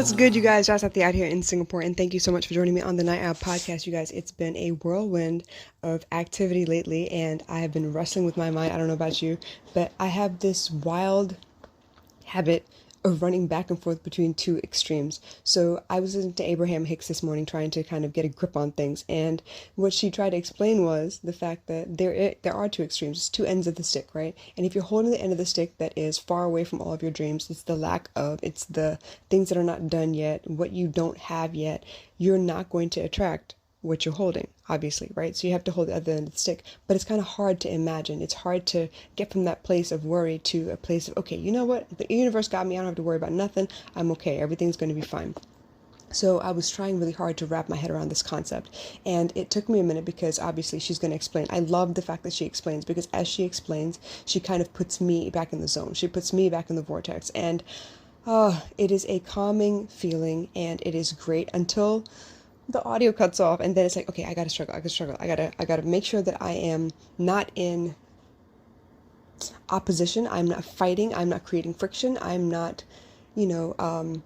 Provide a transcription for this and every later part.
What's good, you guys? Josh out here in Singapore, and thank you so much for joining me on the Night Owl podcast, you guys. It's been a whirlwind of activity lately, and I have been wrestling with my mind. I don't know about you, but I have this wild habit of running back and forth between two extremes. So I was listening to Abraham Hicks this morning, trying to kind of get a grip on things, and what she tried to explain was the fact that there are two extremes. It's two ends of the stick, right? And if you're holding the end of the stick that is far away from all of your dreams, it's the lack of, it's the things that are not done yet, what you don't have yet, you're not going to attract what you're holding, obviously, right? So you have to hold the other end of the stick, but it's kind of hard to imagine. It's hard to get from that place of worry to a place of, okay, you know what? The universe got me. I don't have to worry about nothing. I'm okay. Everything's going to be fine. So I was trying really hard to wrap my head around this concept, and it took me a minute because obviously she's going to explain. I love the fact that she explains, because as she explains, she kind of puts me back in the zone. She puts me back in the vortex, and it is a calming feeling, and it is great until the audio cuts off, and then it's like, okay, I gotta struggle, I gotta make sure that I am not in opposition, I'm not fighting, I'm not creating friction, I'm not,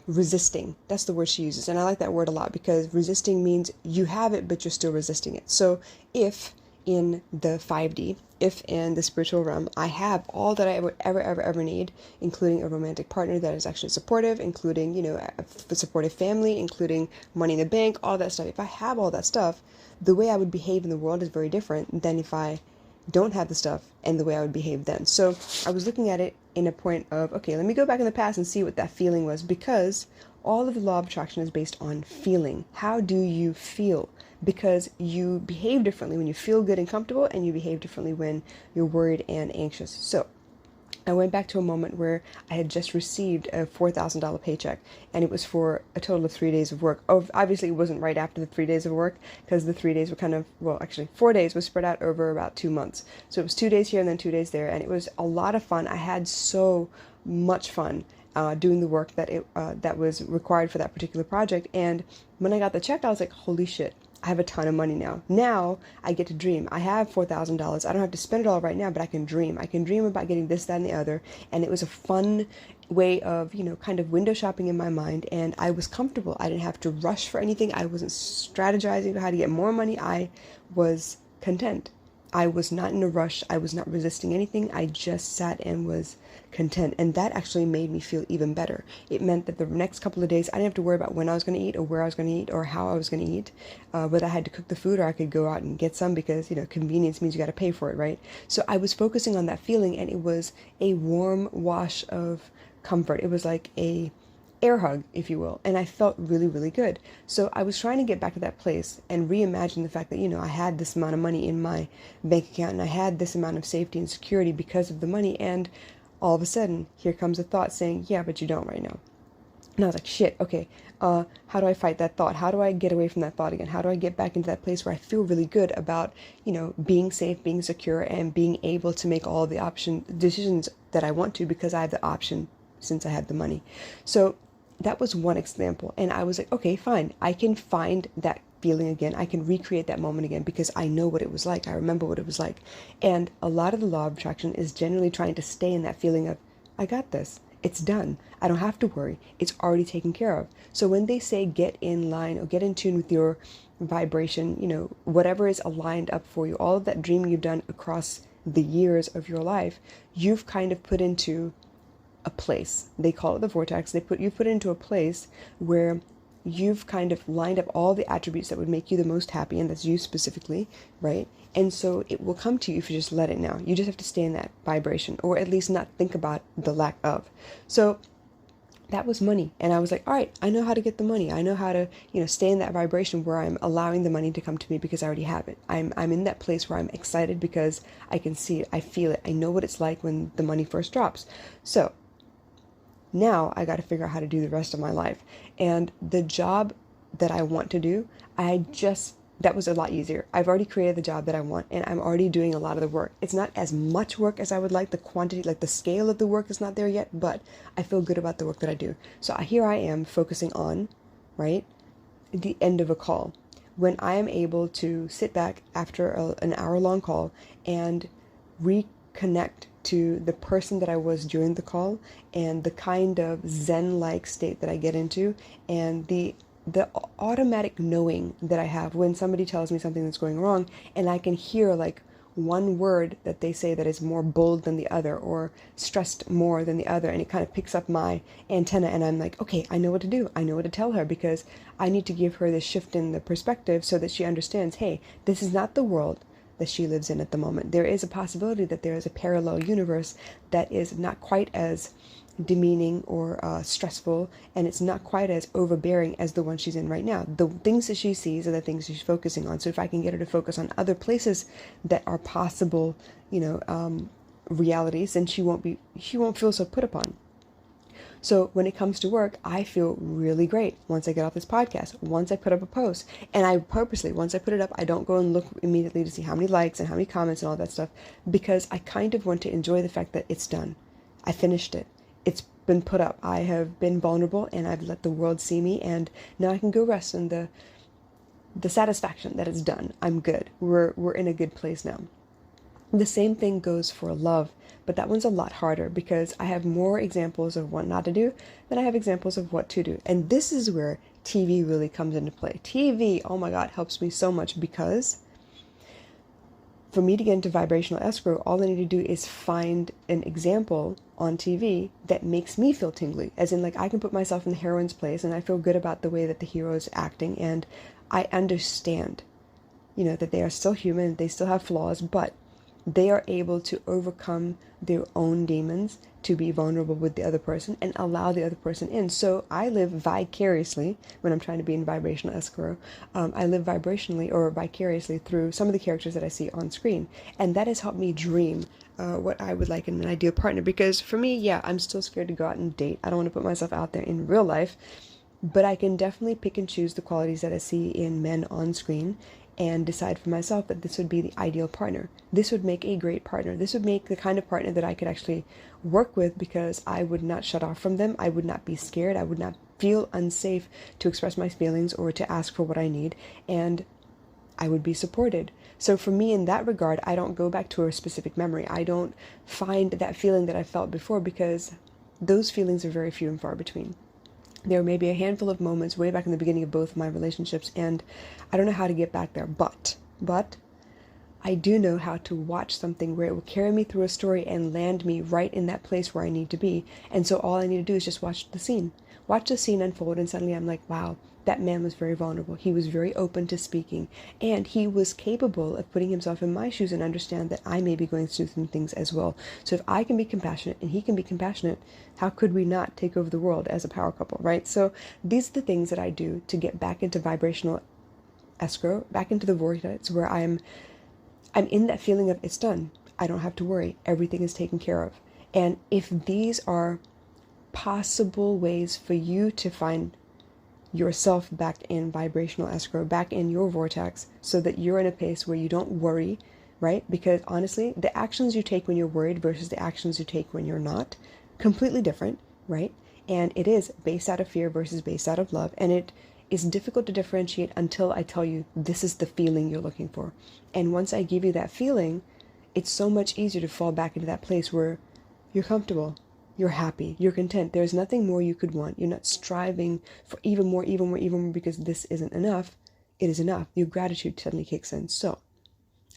resisting. That's the word she uses, and I like that word a lot, because resisting means you have it, but you're still resisting it. So if in the 5D, if in the spiritual realm, I have all that I would ever need, including a romantic partner that is actually supportive, including, a supportive family, including money in the bank, all that stuff. If I have all that stuff, the way I would behave in the world is very different than if I don't have the stuff and the way I would behave then. So I was looking at it in a point of, okay, let me go back in the past and see what that feeling was, because all of the law of attraction is based on feeling. How do you feel? Because you behave differently when you feel good and comfortable, and you behave differently when you're worried and anxious. So I went back to a moment where I had just received a $4,000 paycheck, and it was for a total of 3 days of work. Oh, obviously it wasn't right after the 3 days of work, because the 3 days were kind of, well, actually 4 days was spread out over about 2 months. So it was 2 days here and then 2 days there, and it was a lot of fun. I had so much fun doing the work that was required for that particular project. And when I got the check, I was like, holy shit, I have a ton of money now. Now I get to dream. I have $4,000. I don't have to spend it all right now, but I can dream. I can dream about getting this, that, and the other. And it was a fun way of, kind of window shopping in my mind. And I was comfortable. I didn't have to rush for anything. I wasn't strategizing for how to get more money. I was content. I was not in a rush. I was not resisting anything. I just sat and was content. And that actually made me feel even better. It meant that the next couple of days, I didn't have to worry about when I was going to eat or where I was going to eat or how I was going to eat, whether I had to cook the food or I could go out and get some, because, convenience means you got to pay for it, right? So I was focusing on that feeling, and it was a warm wash of comfort. It was like a air hug, if you will, and I felt really, really good. So I was trying to get back to that place and reimagine the fact that, I had this amount of money in my bank account, and I had this amount of safety and security because of the money, and all of a sudden, here comes a thought saying, yeah, but you don't right now. And I was like, shit, okay, how do I fight that thought? How do I get away from that thought again? How do I get back into that place where I feel really good about, being safe, being secure, and being able to make all the decisions that I want to, because I have the option since I have the money. So that was one example. And I was like, okay, fine. I can find that feeling again. I can recreate that moment again, because I know what it was like. I remember what it was like. And a lot of the law of attraction is generally trying to stay in that feeling of, I got this. It's done. I don't have to worry. It's already taken care of. So when they say get in line or get in tune with your vibration, whatever is aligned up for you, all of that dreaming you've done across the years of your life, you've kind of put into a place. They call it the vortex. You put it into a place where you've kind of lined up all the attributes that would make you the most happy, and that's you specifically, right? And so it will come to you if you just let it now. You just have to stay in that vibration, or at least not think about the lack of. So that was money. And I was like, all right, I know how to get the money. I know how to, stay in that vibration where I'm allowing the money to come to me because I already have it. I'm in that place where I'm excited because I can see it. I feel it. I know what it's like when the money first drops. So now I got to figure out how to do the rest of my life. And the job that I want to do, that was a lot easier. I've already created the job that I want, and I'm already doing a lot of the work. It's not as much work as I would like. The quantity, like the scale of the work is not there yet, but I feel good about the work that I do. So here I am focusing on, right, the end of a call. When I am able to sit back after an hour-long call and reconnect to the person that I was during the call and the kind of Zen-like state that I get into, and the automatic knowing that I have when somebody tells me something that's going wrong, and I can hear like one word that they say that is more bold than the other or stressed more than the other, and it kind of picks up my antenna, and I'm like, okay, I know what to do. I know what to tell her, because I need to give her this shift in the perspective so that she understands, hey, this is not the world that she lives in at the moment. There is a possibility that there is a parallel universe that is not quite as demeaning or stressful, and it's not quite as overbearing as the one she's in right now. The things that she sees are the things she's focusing on. So if I can get her to focus on other places that are possible, realities, then she won't feel so put upon. So when it comes to work, I feel really great once I get off this podcast, once I put up a post. And I purposely, once I put it up, I don't go and look immediately to see how many likes and how many comments and all that stuff, because I kind of want to enjoy the fact that it's done. I finished it. It's been put up. I have been vulnerable, and I've let the world see me, and now I can go rest in the satisfaction that it's done. I'm good. We're in a good place now. The same thing goes for love, but that one's a lot harder because I have more examples of what not to do than I have examples of what to do. And this is where TV really comes into play. TV, oh my God, helps me so much, because for me to get into vibrational escrow, all I need to do is find an example on TV that makes me feel tingly. As in, like, I can put myself in the heroine's place and I feel good about the way that the hero is acting, and I understand, that they are still human, they still have flaws, but they are able to overcome their own demons to be vulnerable with the other person and allow the other person in. So I live vicariously when I'm trying to be in vibrational escrow. I live vibrationally or vicariously through some of the characters that I see on screen. And that has helped me dream what I would like in an ideal partner. Because for me, yeah, I'm still scared to go out and date. I don't want to put myself out there in real life. But I can definitely pick and choose the qualities that I see in men on screen and decide for myself that this would be the ideal partner. This would make a great partner. This would make the kind of partner that I could actually work with, because I would not shut off from them. I would not be scared. I would not feel unsafe to express my feelings or to ask for what I need. And I would be supported. So for me, in that regard, I don't go back to a specific memory. I don't find that feeling that I felt before, because those feelings are very few and far between. There may be a handful of moments way back in the beginning of both of my relationships, and I don't know how to get back there, but I do know how to watch something where it will carry me through a story and land me right in that place where I need to be. And so all I need to do is just watch the scene unfold, and suddenly I'm like, wow, that man was very vulnerable. He was very open to speaking, and he was capable of putting himself in my shoes and understand that I may be going through some things as well. So if I can be compassionate and he can be compassionate, how could we not take over the world as a power couple, right? So these are the things that I do to get back into vibrational escrow, back into the vortex where I'm in that feeling of it's done. I don't have to worry. Everything is taken care of. And if these are possible ways for you to find yourself back in vibrational escrow, back in your vortex, so that you're in a place where you don't worry, right? Because honestly, the actions you take when you're worried versus the actions you take when you're not, completely different, right? And it is based out of fear versus based out of love. And it is difficult to differentiate until I tell you this is the feeling you're looking for. And once I give you that feeling, it's so much easier to fall back into that place where you're comfortable, you're happy, you're content. There's nothing more you could want. You're not striving for even more, because this isn't enough. It is enough. Your gratitude suddenly kicks in. So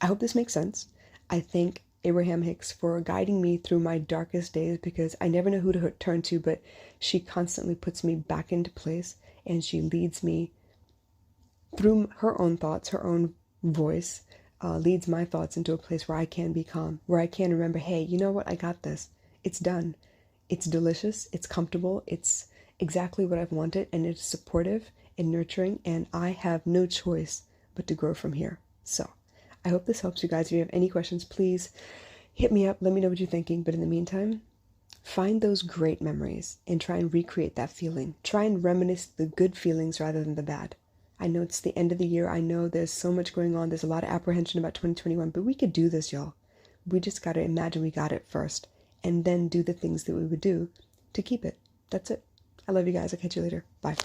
I hope this makes sense. I thank Abraham Hicks for guiding me through my darkest days, because I never know who to turn to, but she constantly puts me back into place, and she leads me through her own thoughts, her own voice, leads my thoughts into a place where I can be calm, where I can remember, hey, you know what? I got this. It's done. It's delicious. It's comfortable. It's exactly what I've wanted, and it's supportive and nurturing, and I have no choice but to grow from here. So I hope this helps you guys. If you have any questions, please hit me up. Let me know what you're thinking. But in the meantime, find those great memories and try and recreate that feeling. Try and reminisce the good feelings rather than the bad. I know it's the end of the year. I know there's so much going on. There's a lot of apprehension about 2021, but we could do this, y'all. We just got to imagine we got it first, and then do the things that we would do to keep it. That's it. I love you guys. I'll catch you later. Bye.